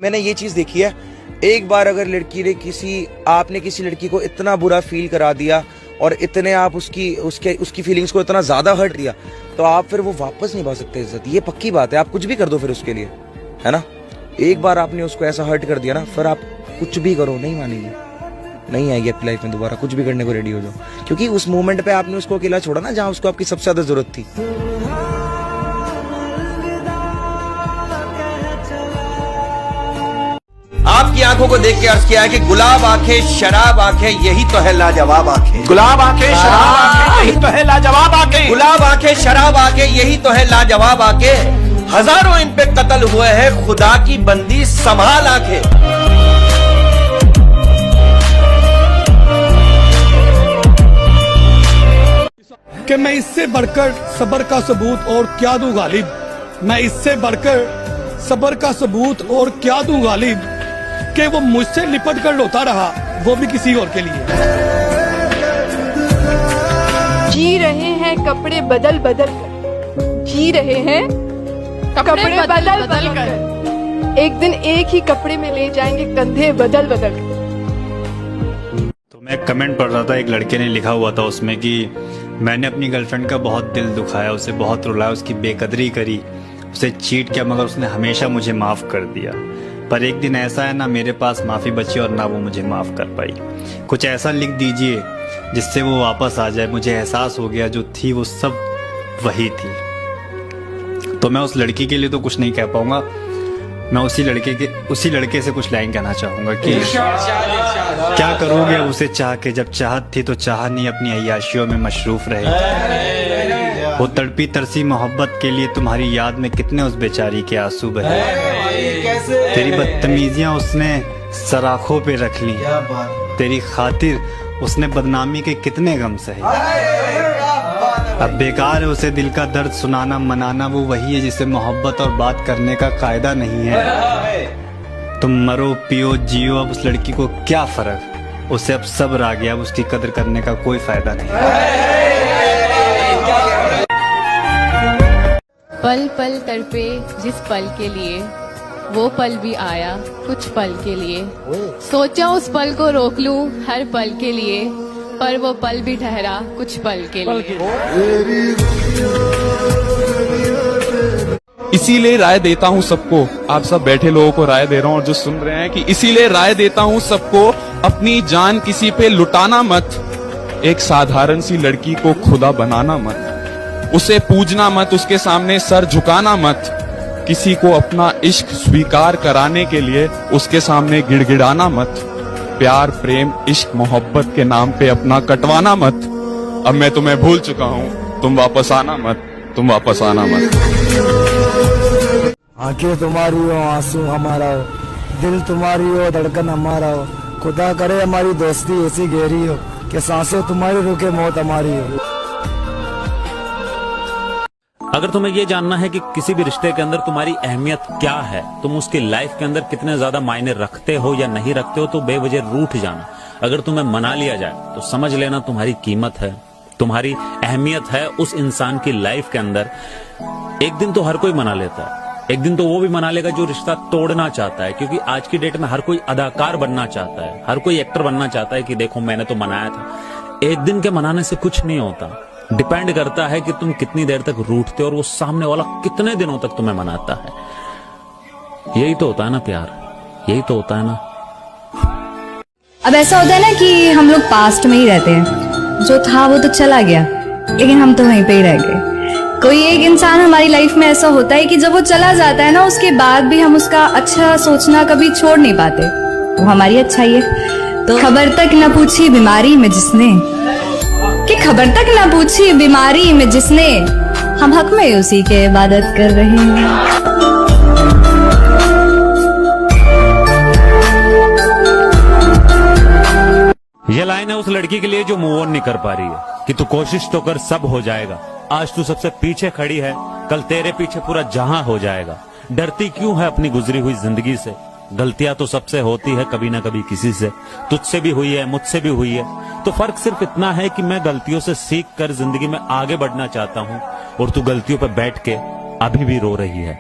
मैंने ये चीज देखी है, एक बार अगर लड़की ने आपने किसी लड़की को इतना बुरा फील करा दिया और इतने आप उसकी फीलिंग्स को इतना ज्यादा हर्ट किया, तो आप फिर वो वापस नहीं पा सकते इज्जत। ये पक्की बात है, आप कुछ भी कर दो फिर उसके लिए, है ना। एक बार आपने उसको ऐसा हर्ट कर दिया ना, फिर आप कुछ भी करो नहीं मानेगी, नहीं आएगी आपकी लाइफ में दोबारा। कुछ भी करने को रेडी हो जाओ, क्योंकि उस मोमेंट पे आपने उसको अकेला छोड़ा ना, जहां उसको आपकी सबसे ज्यादा जरूरत थी। आपकी आंखों को देख के अर्ज किया है कि गुलाब आंखें शराब आंखें यही तो है लाजवाब आंखें। गुलाब आंखें शराब आंखें यही तो है लाजवाब आंखें। गुलाब आंखें शराब आंखें यही तो है लाजवाब आंखें। हजारों इन पे कत्ल हुए हैं, खुदा की बंदी संभाल आंखें। कि मैं इससे बढ़कर सब्र का सबूत और क्या दूं गालिब, मैं इससे बढ़कर सब्र का सबूत और क्या दूं गालिब, कि वो मुझसे लिपट कर रोता रहा, वो भी किसी और के लिए। जी रहे हैं कपड़े बदल बदल कर, जी रहे हैं कपड़े बदल बदल कर, एक दिन एक ही कपड़े में ले जाएंगे कंधे बदल बदल कर। तो मैं कमेंट पढ़ रहा था, एक लड़के ने लिखा हुआ था उसमें कि मैंने अपनी गर्लफ्रेंड का बहुत दिल दुखाया, उसे बहुत रुलाया, उसकी बेकदरी करी, उसे चीट किया, मगर उसने हमेशा मुझे माफ़ कर दिया। पर एक दिन ऐसा है ना मेरे पास माफ़ी बची और ना वो मुझे माफ़ कर पाई। कुछ ऐसा लिख दीजिए जिससे वो वापस आ जाए। मुझे एहसास हो गया जो थी वो सब वही थी। तो मैं उस लड़की के लिए तो कुछ नहीं कह पाऊंगा, मैं उसी लड़के से कुछ लाइन कहना चाहूँगा कि क्या करोगे उसे चाह के, जब चाहत थी तो चाह नहीं अपनी अय्याशियों में मशरूफ रहे। वो तड़पी तरसी मोहब्बत के लिए तुम्हारी याद में कितने उस बेचारी के आंसू बहे। तेरी बदतमीजियां उसने सराखों पे रख ली, तेरी खातिर उसने बदनामी के कितने गम सहे। अब बेकार है उसे दिल का दर्द सुनाना मनाना, वो वही है जिसे मोहब्बत और बात करने का कायदा नहीं है। तुम मरो पियो जियो, अब उस लड़की को क्या फर्क, उसे अब सब्र आ गया, अब उसकी कदर करने का कोई फायदा नहीं। पल पल तड़पे जिस पल के लिए, वो पल भी आया कुछ पल के लिए। सोचा उस पल को रोक लूं हर पल के लिए, पर वो पल भी ठहरा कुछ पल के लिए। इसीलिए राय देता हूँ सबको, आप सब बैठे लोगों को राय दे रहा हूँ और जो सुन रहे हैं, कि इसीलिए राय देता हूँ सबको, अपनी जान किसी पे लुटाना मत। एक साधारण सी लड़की को खुदा बनाना मत, उसे पूजना मत, उसके सामने सर झुकाना मत। किसी को अपना इश्क स्वीकार कराने के लिए उसके सामने गिड़गिड़ाना मत। प्यार प्रेम इश्क मोहब्बत के नाम पे अपना कटवाना मत। अब मैं तुम्हें भूल चुका हूँ, तुम वापस आना मत, तुम वापस आना मत। आंखें तुम्हारी हो आंसू हमारा हो, दिल तुम्हारी हो धड़कन हमारा हो, खुदा करे हमारी दोस्ती ऐसी गहरी हो कि सांसें तुम्हारी रुके मौत हमारी हो। अगर तुम्हें ये जानना है कि किसी भी रिश्ते के अंदर तुम्हारी अहमियत क्या है, तुम उसकी लाइफ के अंदर कितने ज्यादा मायने रखते हो या नहीं रखते हो, तो बेवजह रूठ जाना। अगर तुम्हें मना लिया जाए तो समझ लेना तुम्हारी कीमत है, तुम्हारी अहमियत है उस इंसान की लाइफ के अंदर। एक दिन तो हर कोई मना लेता है, एक दिन तो वो भी मना लेगा जो रिश्ता तोड़ना चाहता है, क्योंकि आज की डेट में हर कोई अदाकार बनना चाहता है, हर कोई एक्टर बनना चाहता है कि देखो मैंने तो मनाया था। एक दिन के मनाने से कुछ नहीं होता, डिपेंड करता है कि तुम कितनी देर तक रूठते हो और वो सामने वाला कितने दिनों तक तुम्हें मनाता है। यही तो होता है ना प्यार, यही तो होता है ना। अब ऐसा होता है ना कि हम लोग पास्ट में ही रहते हैं, जो था वो तो चला गया, लेकिन हम तो वहीं पे ही रह गए। कोई एक इंसान हमारी लाइफ में ऐसा होता है कि जब वो चला जाता है ना, उसके बाद भी हम उसका अच्छा सोचना कभी छोड़ नहीं पाते। वो हमारी अच्छाई है। तो खबर तक न पूछी बीमारी में जिसने, कि खबर तक न पूछी बीमारी में जिसने, हम हक में उसी के इबादत कर रहे हैं। ये लाइन है उस लड़की के लिए जो मूव ऑन नहीं कर पा रही है, कि तू कोशिश तो कर सब हो जाएगा। आज तू सबसे पीछे खड़ी है, कल तेरे पीछे पूरा जहां हो जाएगा। डरती क्यों है अपनी गुजरी हुई जिंदगी से, गलतियां तो सबसे होती है कभी ना कभी किसी से, तुझसे भी हुई है मुझसे भी हुई है। तो फर्क सिर्फ इतना है कि मैं गलतियों से सीख कर जिंदगी में आगे बढ़ना चाहता हूं और तू गलतियों पर बैठ के अभी भी रो रही है।